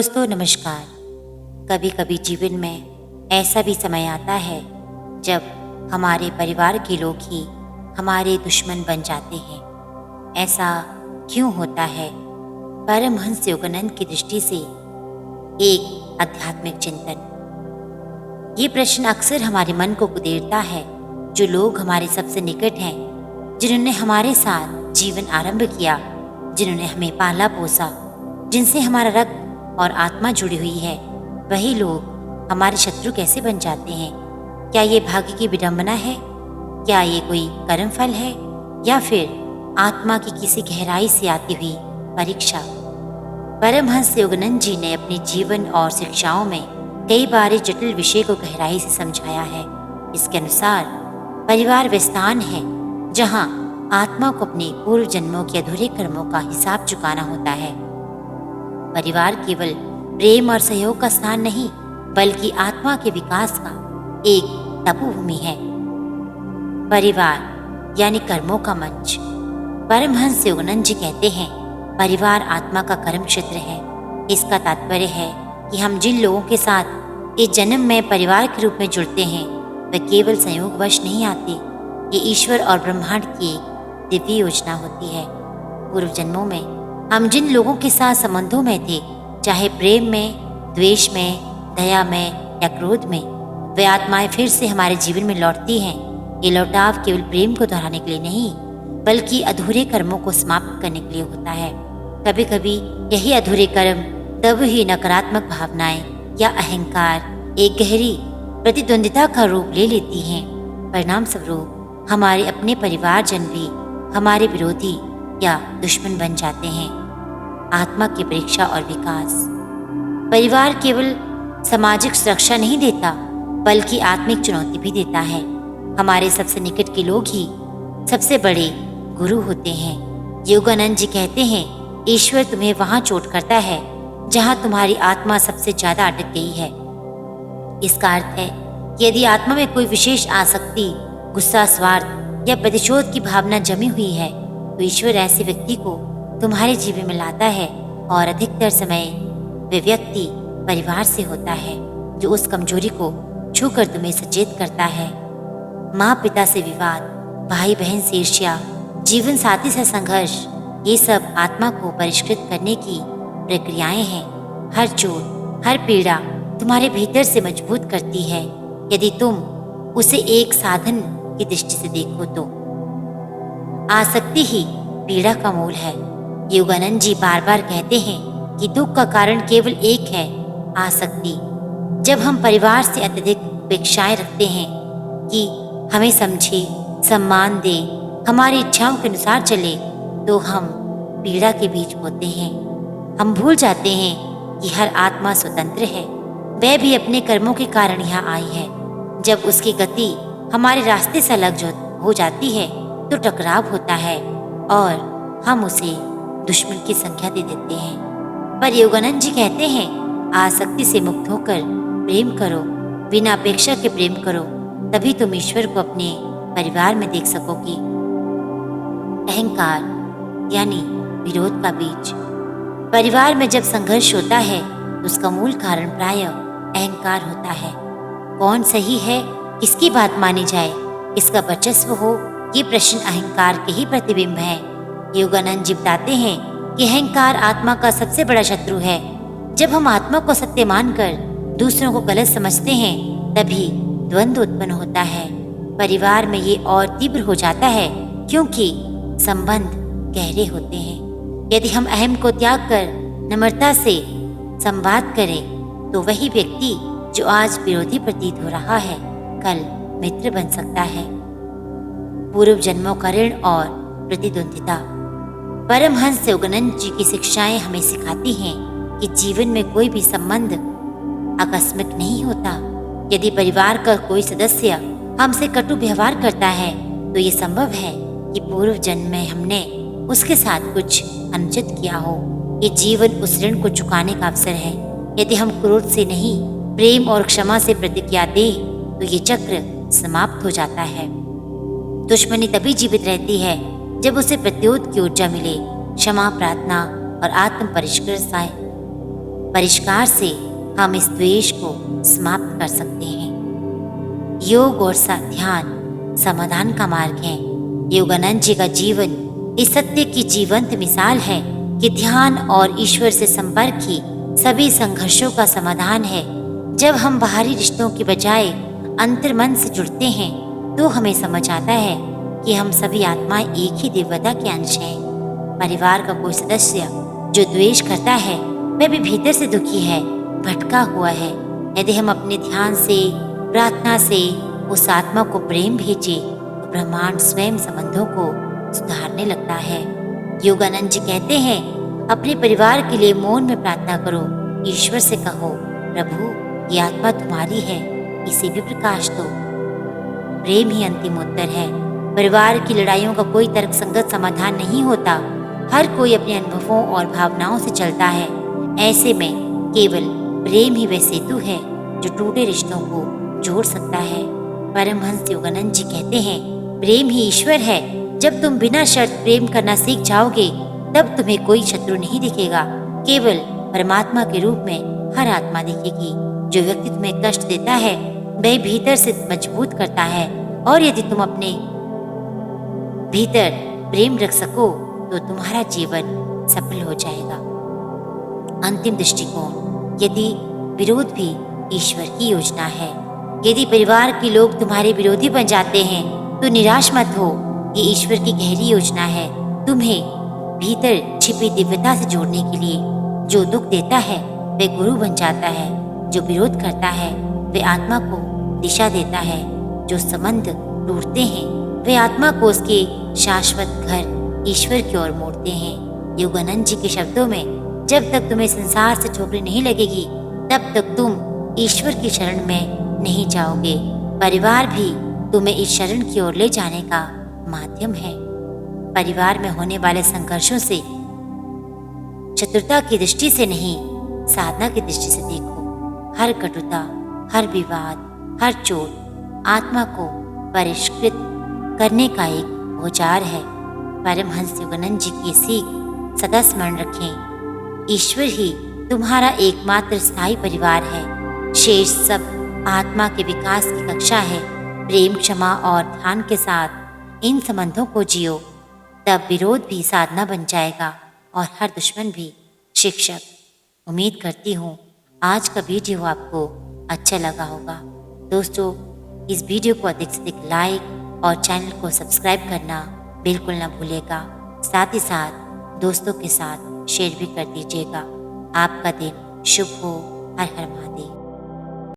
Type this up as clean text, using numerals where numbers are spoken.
दोस्तों नमस्कार। कभी कभी जीवन में ऐसा भी समय आता है जब हमारे परिवार के लोग ही हमारे दुश्मन बन जाते हैं। ऐसा क्यों होता है? परमहंस योगानंद की दृष्टि से एक आध्यात्मिक चिंतन। ये प्रश्न अक्सर हमारे मन को कुदेरता है। जो लोग हमारे सबसे निकट हैं, जिन्होंने हमारे साथ जीवन आरंभ किया, जिन्होंने हमें पाला पोसा, जिनसे हमारा रक्त और आत्मा जुड़ी हुई है, वही लोग हमारे शत्रु कैसे बन जाते हैं? क्या ये भाग्य की विडंबना है? क्या ये कोई कर्मफल है, या फिर आत्मा की किसी गहराई से आती हुई परीक्षा? परमहंस योगानंद जी ने अपने जीवन और शिक्षाओं में कई बार इस जटिल विषय को गहराई से समझाया है। इसके अनुसार परिवार वे स्थान है जहाँ आत्मा को अपने पूर्व जन्मों के अधूरे कर्मों का हिसाब चुकाना होता है। परिवार केवल प्रेम और सहयोग का स्थान नहीं, बल्कि आत्मा के विकास का एक तपोभूमि है। परिवार यानी कर्मों का मंच। परमहंस योगानंद जी कहते हैं, परिवार आत्मा का कर्म क्षेत्र है। इसका तात्पर्य है कि हम जिन लोगों के साथ इस जन्म में परिवार के रूप में जुड़ते हैं, वे केवल संयोगवश नहीं आते। ये ईश्वर और ब्रह्मांड की एक दिव्य योजना होती है। पूर्व जन्मों में हम जिन लोगों के साथ संबंधों में थे, चाहे प्रेम में, द्वेष में, दया में या क्रोध में, वे आत्माएं फिर से हमारे जीवन में लौटती हैं। ये लौटाव केवल प्रेम को दोहराने के लिए नहीं, बल्कि अधूरे कर्मों को समाप्त करने के लिए होता है। कभी कभी यही अधूरे कर्म, तब ही नकारात्मक भावनाएं या अहंकार एक गहरी प्रतिद्वंदिता का रूप ले लेती हैं। परिणाम स्वरूप हमारे अपने परिवारजन भी हमारे विरोधी या दुश्मन बन जाते हैं। आत्मा की परीक्षा और विकास। परिवार केवल सामाजिक सुरक्षा नहीं देता, बल्कि आत्मिक चुनौती भी देता है। हमारे सबसे निकट के लोग ही सबसे बड़े गुरु होते हैं। योगानंद जी कहते हैं, ईश्वर तुम्हें वहां चोट करता है जहां तुम्हारी आत्मा सबसे ज्यादा अटक गई है। इसका अर्थ है कि यदि आत्मा में कोई विशेष आसक्ति, गुस्सा, स्वार्थ या प्रतिशोध की भावना जमी हुई है, तो ईश्वर ऐसे व्यक्ति को तुम्हारे जीवन में लाता है। और अधिकतर समय वे व्यक्ति परिवार से होता है, जो उस कमजोरी को छूकर तुम्हें सचेत करता है। माँ पिता से विवाद, भाई बहन से ईर्ष्या, जीवन साथी से संघर्ष, ये सब आत्मा को परिष्कृत करने की प्रक्रियाएं हैं। हर चोट, हर पीड़ा तुम्हारे भीतर से मजबूत करती है, यदि तुम उसे एक साधन की दृष्टि से देखो तो। आसक्ति ही पीड़ा का मूल है। योगानंद जी बार बार कहते हैं कि दुख का कारण केवल एक है, आसक्ति। जब हम परिवार से अत्यधिक अपेक्षाएं रखते हैं कि हमें समझे, सम्मान दे, हमारी इच्छाओं के अनुसार चले, तो हम पीड़ा के बीज बोते हैं। हम भूल जाते हैं कि हर आत्मा स्वतंत्र है, वह भी अपने कर्मों के कारण यहाँ आई है। जब उसकी गति हमारे रास्ते से अलग हो जाती है, तो टकराव होता है और हम उसे दुश्मन की संख्या दे देते हैं। पर योगानंद जी कहते हैं, आसक्ति से मुक्त होकर प्रेम करो, बिना अपेक्षा के प्रेम करो, तभी तुम ईश्वर को अपने परिवार में देख सकोगी। अहंकार यानी विरोध का बीज। परिवार में जब संघर्ष होता है, तो उसका मूल कारण प्रायः अहंकार होता है। कौन सही है, किसकी बात मानी जाए, किसका वर्चस्व हो, ये प्रश्न अहंकार के ही प्रतिबिंब है। योगानंद जी बताते हैं कि अहंकार आत्मा का सबसे बड़ा शत्रु है। जब हम आत्मा को सत्य मानकर दूसरों को गलत समझते हैं, तभी द्वंद्व उत्पन्न होता है। परिवार में ये और तीव्र हो जाता है, क्योंकि संबंध गहरे होते हैं। यदि हम अहम को त्याग कर नम्रता से संवाद करें, तो वही व्यक्ति जो आज विरोधी प्रतीत हो रहा है, कल मित्र बन सकता है। पूर्व जन्मों का ऋण और प्रतिद्वंदिता। परमहंस योगानंद जी की शिक्षाएं हमें सिखाती हैं कि जीवन में कोई भी संबंध आकस्मिक नहीं होता। यदि परिवार का कोई सदस्य हमसे कटु व्यवहार करता है, तो ये संभव है कि पूर्व जन्म में हमने उसके साथ कुछ अनुचित किया हो। ये जीवन उस ऋण को चुकाने का अवसर है। यदि हम क्रोध से नहीं, प्रेम और क्षमा से प्रतिक्रिया दें, तो ये चक्र समाप्त हो जाता है। दुश्मनी तभी जीवित रहती है जब उसे प्रत्युत्तर की ऊर्जा मिले, क्षमा, प्रार्थना और आत्म परिष्कृत आए। परिष्कार से हम इस द्वेष को समाप्त कर सकते हैं। योग और ध्यान समाधान का मार्ग है। योगानंद जी का जीवन इस सत्य की जीवंत मिसाल है कि ध्यान और ईश्वर से संपर्क ही सभी संघर्षों का समाधान है। जब हम बाहरी रिश्तों की बजाय अंतर्मन से जुड़ते हैं तो हमें समझ आता है कि हम सभी आत्माएं एक ही दिव्यता के अंश हैं। परिवार का कोई सदस्य जो द्वेष करता है वह भी भीतर से दुखी है, भटका हुआ है। यदि हम अपने ध्यान से, प्रार्थना से उस आत्मा को प्रेम भेजे तो ब्रह्मांड स्वयं संबंधों को सुधारने लगता है। योगानंद जी कहते हैं, अपने परिवार के लिए मौन में प्रार्थना करो। ईश्वर से कहो, प्रभु ये आत्मा तुम्हारी है, इसे भी प्रकाश दो। प्रेम ही अंतिम उत्तर है। परिवार की लड़ाइयों का कोई तर्कसंगत समाधान नहीं होता। हर कोई अपने अनुभवों और भावनाओं से चलता है। ऐसे में केवल प्रेम ही वह सेतु है जो टूटे रिश्तों को जोड़ सकता है। परमहंस योगानंद जी कहते हैं, प्रेम ही ईश्वर है। जब तुम बिना शर्त प्रेम करना सीख जाओगे तब तुम्हें कोई शत्रु नहीं दिखेगा। केवल परमात्मा के रूप में हर आत्मा दिखेगी। जो व्यक्ति तुम्हें कष्ट देता है वह भीतर से मजबूत करता है, और यदि तुम अपने भीतर प्रेम रख सको तो तुम्हारा जीवन सफल हो जाएगा। अंतिम दृष्टिकोण, यदि विरोध भी ईश्वर की योजना है। यदि परिवार के लोग तुम्हारे विरोधी बन जाते हैं तो निराश मत हो, ये ईश्वर की गहरी योजना है तुम्हें भीतर छिपी दिव्यता से जोड़ने के लिए। जो दुख देता है वह गुरु बन जाता है, जो विरोध करता है वह आत्मा को दिशा देता है। जो संबंध टूटते हैं वे आत्मा को उसके शाश्वत घर ईश्वर की ओर मोड़ते हैं। योगानंद जी के शब्दों में, जब तक तुम्हें संसार से ठोकरें नहीं लगेगी तब तक तुम ईश्वर की शरण में नहीं जाओगे। परिवार भी तुम्हें इस शरण की ओर ले जाने का माध्यम है। परिवार में होने वाले संघर्षों से शत्रुता की दृष्टि से नहीं, साधना की दृष्टि से देखो। हर कटुता, हर विवाद, हर चोट आत्मा को परिष्कृत करने का एक औजार है। परमहंस योगानंद जी की सीख सदा स्मरण रखें। ईश्वर ही तुम्हारा एकमात्र स्थायी परिवार है। शेष सब आत्मा के विकास की कक्षा है। प्रेम, क्षमा और ध्यान के साथ इन संबंधों को जियो, तब विरोध भी साधना बन जाएगा और हर दुश्मन भी शिक्षक। उम्मीद करती हूँ आज का वीडियो आपको अच्छा लगा होगा। दोस्तों, इस वीडियो को अधिक से अधिक लाइक और चैनल को सब्सक्राइब करना बिल्कुल ना भूलिएगा। साथ ही साथ दोस्तों के साथ शेयर भी कर दीजिएगा। आपका दिन शुभ हो। हर हर महादेव।